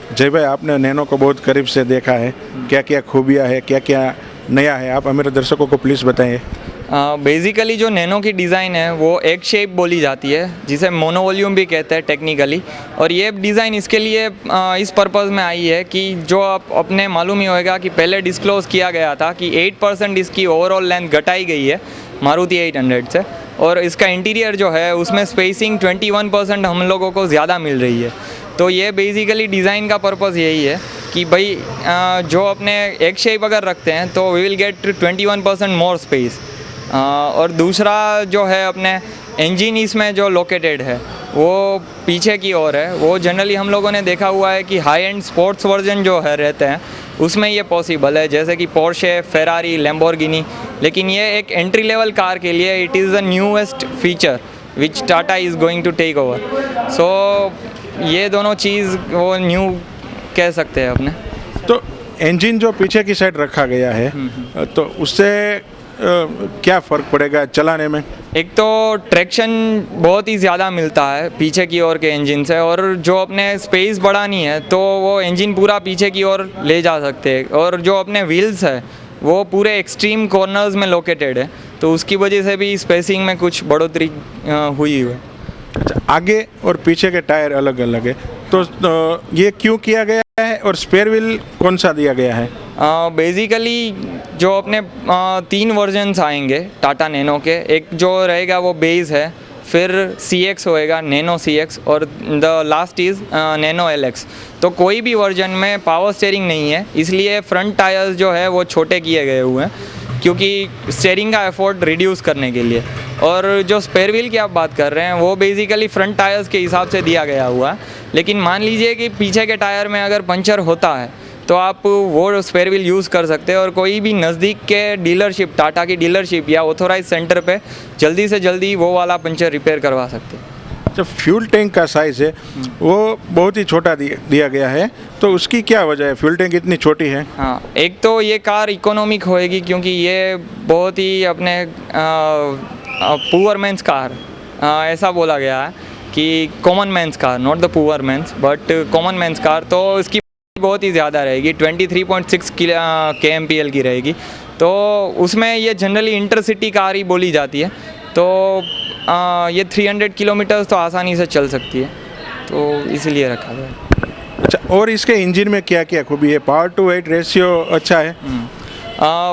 जय भाई, आपने नैनो को बहुत करीब से देखा है, क्या क्या खूबियाँ है, क्या क्या नया है, आप हमारे दर्शकों को प्लीज़ बताइए। बेसिकली जो नैनो की डिज़ाइन है वो एक शेप बोली जाती है, जिसे मोनोवॉल्यूम भी कहते हैं टेक्निकली। और ये डिज़ाइन इसके लिए इस पर्पज़ में आई है कि जो आप अपने मालूम ही होगा कि पहले डिस्क्लोज़ किया गया था कि 8% इसकी ओवरऑल लेंथ घटाई गई है मारुति 800 से, और इसका इंटीरियर जो है उसमें स्पेसिंग 21% हम लोगों को ज़्यादा मिल रही है। तो ये बेसिकली डिज़ाइन का पर्पज़ यही है कि भाई जो अपने एक शेप अगर रखते हैं तो we will get 21% more space. और दूसरा जो है अपने इंजन इसमें जो लोकेटेड है वो पीछे की ओर है। वो जनरली हम लोगों ने देखा हुआ है कि हाई एंड स्पोर्ट्स वर्जन जो है रहते हैं उसमें ये पॉसिबल है, जैसे कि पोर्शे, फेरारी, लैम्बोर्गिनी। लेकिन ये एक एंट्री लेवल कार के लिए it is the newest feature which Tata is going to take over. So ये दोनों चीज़ वो न्यू कह सकते हैं अपने। तो इंजन जो पीछे की साइड रखा गया है तो उससे क्या फ़र्क पड़ेगा चलाने में? एक तो ट्रैक्शन बहुत ही ज़्यादा मिलता है पीछे की ओर के इंजन से, और जो अपने स्पेस बढ़ानी है तो वो इंजन पूरा पीछे की ओर ले जा सकते हैं। और जो अपने व्हील्स है वो पूरे एक्सट्रीम कॉर्नर्स में लोकेटेड है, तो उसकी वजह से भी स्पेसिंग में कुछ बढ़ोतरी हुई है। अच्छा, आगे और पीछे के टायर अलग अलग है, तो ये क्यों किया गया है और स्पेयर व्हील कौन सा दिया गया है? बेसिकली जो अपने 3 वर्जन्स आएंगे टाटा नैनो के, एक जो रहेगा वो बेस है, फिर CX होएगा, नैनो CX, और the last is nano LX। तो कोई भी वर्जन में पावर स्टीयरिंग नहीं है, इसलिए फ्रंट टायर्स जो है वो छोटे किए गए हुए हैं क्योंकि स्टीयरिंग का एफर्ट रिड्यूस करने के लिए। और जो स्पेयर व्हील की आप बात कर रहे हैं वो बेसिकली फ्रंट टायर्स के हिसाब से दिया गया हुआ है। लेकिन मान लीजिए कि पीछे के टायर में अगर पंचर होता है तो आप वो स्पेयर व्हील यूज़ कर सकते हैं, और कोई भी नज़दीक के डीलरशिप, टाटा की डीलरशिप या ऑथोराइज सेंटर पे जल्दी से जल्दी वो वाला पंचर रिपेयर करवा सकते हैं। जो फ्यूल टैंक का साइज़ है वो बहुत ही छोटा दिया गया है, तो उसकी क्या वजह है, फ्यूल टैंक इतनी छोटी है? हाँ, एक तो ये कार इकोनॉमिक होएगी क्योंकि ये बहुत ही अपने पुअर मैंस कार ऐसा बोला गया है कि common man's car, not the poor man's but common man's car. तो इसकी बहुत ही ज़्यादा रहेगी, 23.6 kmpl की रहेगी। तो उसमें ये जनरली इंटरसिटी कार ही बोली जाती है। तो ये 300 किलोमीटर्स तो आसानी से चल सकती है, तो इसीलिए रखा गया है। अच्छा, और इसके इंजन में क्या क्या खूबी है? पावर टू वेट रेशियो अच्छा है?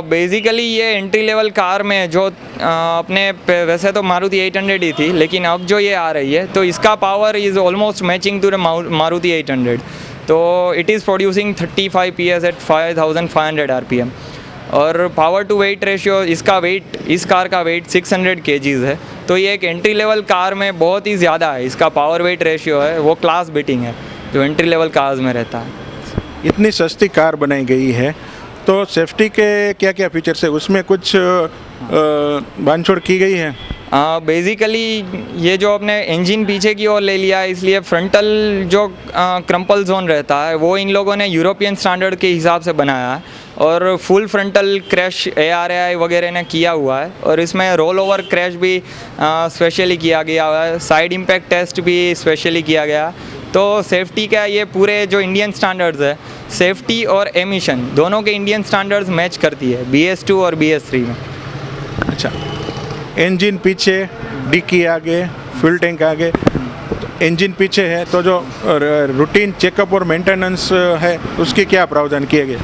बेसिकली ये एंट्री लेवल कार में जो अपने वैसे तो मारुति 800 ही थी, लेकिन अब जो ये आ रही है तो इसका power is almost matching to the Maruti 800। तो it is producing 35 PS at 5500 RPM। और पावर टू वेट रेशियो, इसका वेट, इस कार का वेट 600 kgs है। तो ये एक एंट्री लेवल कार में बहुत ही ज़्यादा है, इसका पावर वेट रेशियो है वो क्लास बीटिंग है जो एंट्री लेवल कार्स में रहता है। इतनी सस्ती कार बनाई गई है तो सेफ्टी के क्या क्या फीचर्स है, उसमें कुछ बांधछोड़ की गई है? बेसिकली ये जो अपने इंजन पीछे की ओर ले लिया है, इसलिए फ्रंटल जो क्रम्पल जोन रहता है वो इन लोगों ने यूरोपियन स्टैंडर्ड के हिसाब से बनाया है। और फुल फ्रंटल क्रैश ARAI वगैरह ने किया हुआ है, और इसमें रोल ओवर क्रैश भी स्पेशली किया गया हुआ है, साइड इम्पैक्ट टेस्ट भी स्पेशली किया गया। तो सेफ्टी का ये पूरे जो इंडियन स्टैंडर्ड्स है, सेफ्टी और एमिशन दोनों के इंडियन स्टैंडर्ड्स मैच करती है BS2 और BS3 में। अच्छा, इंजन पीछे, डिक्की आगे, फ्यूल टैंक आगे, इंजन पीछे है तो जो रूटीन चेकअप और मेंटेनेंस है उसके क्या प्रावधान किए गए?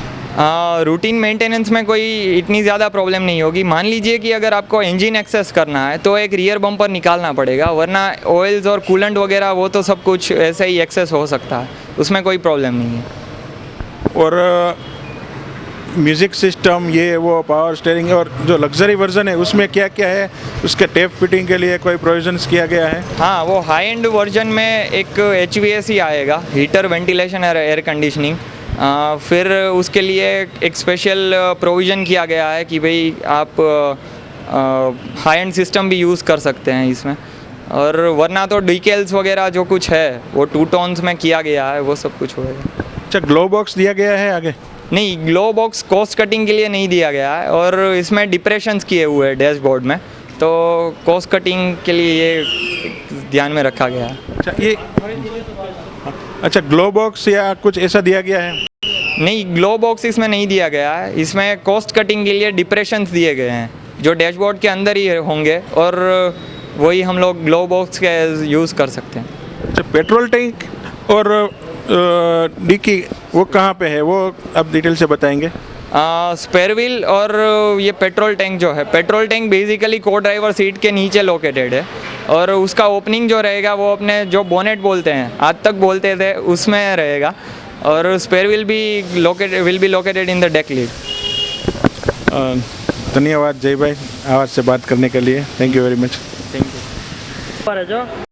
रूटीन मेंटेनेंस में कोई इतनी ज़्यादा प्रॉब्लम नहीं होगी। मान लीजिए कि अगर आपको इंजन एक्सेस करना है तो एक रियर बम्पर निकालना पड़ेगा, वरना ऑयल्स और कूलेंट वगैरह वो तो सब कुछ ऐसे ही एक्सेस हो सकता है, उसमें कोई प्रॉब्लम नहीं है। और म्यूज़िक सिस्टम, ये वो पावर स्टीयरिंग, और जो लग्जरी वर्जन है उसमें क्या क्या है, उसके टेप फिटिंग के लिए कोई प्रोविजंस किया गया है? हाँ, वो हाई एंड वर्जन में एक HVAC आएगा, हीटर, वेंटिलेशन और एयर कंडीशनिंग। फिर उसके लिए एक स्पेशल प्रोविज़न किया गया है कि भाई आप हाई एंड सिस्टम भी यूज़ कर सकते हैं इसमें। और वरना तो डिकेल्स वगैरह जो कुछ है वो 2 टोन्स में किया गया है, वो सब कुछ होगा। अच्छा, ग्लो बॉक्स दिया गया है आगे? नहीं, ग्लो बॉक्स कॉस्ट कटिंग के लिए नहीं दिया गया है, और इसमें डिप्रेशंस किए हुए हैं डैशबोर्ड में, तो कॉस्ट कटिंग के लिए ये ध्यान में रखा गया है। अच्छा ये अच्छा ग्लो बॉक्स या कुछ ऐसा दिया गया है? नहीं, ग्लो बॉक्स इसमें नहीं दिया गया है। इसमें कॉस्ट कटिंग के लिए डिप्रेशंस दिए गए हैं जो डैशबोर्ड के अंदर ही होंगे और वही हम लोग ग्लो बॉक्स के यूज़ कर सकते हैं। अच्छा पेट्रोल टैंक और डिक्की वो कहाँ पे है, वो आप डिटेल से बताएंगे? स्पेयर व्हील और ये पेट्रोल टैंक जो है, पेट्रोल टैंक बेसिकली को ड्राइवर सीट के नीचे लोकेटेड है और उसका ओपनिंग जो रहेगा वो अपने जो बोनेट बोलते हैं, आज तक बोलते थे, उसमें रहेगा और स्पेयर व्हील भी will be located in the deck lid. धन्यवाद जय भाई आवाज़ से बात करने के लिए, thank you very much. Thank you.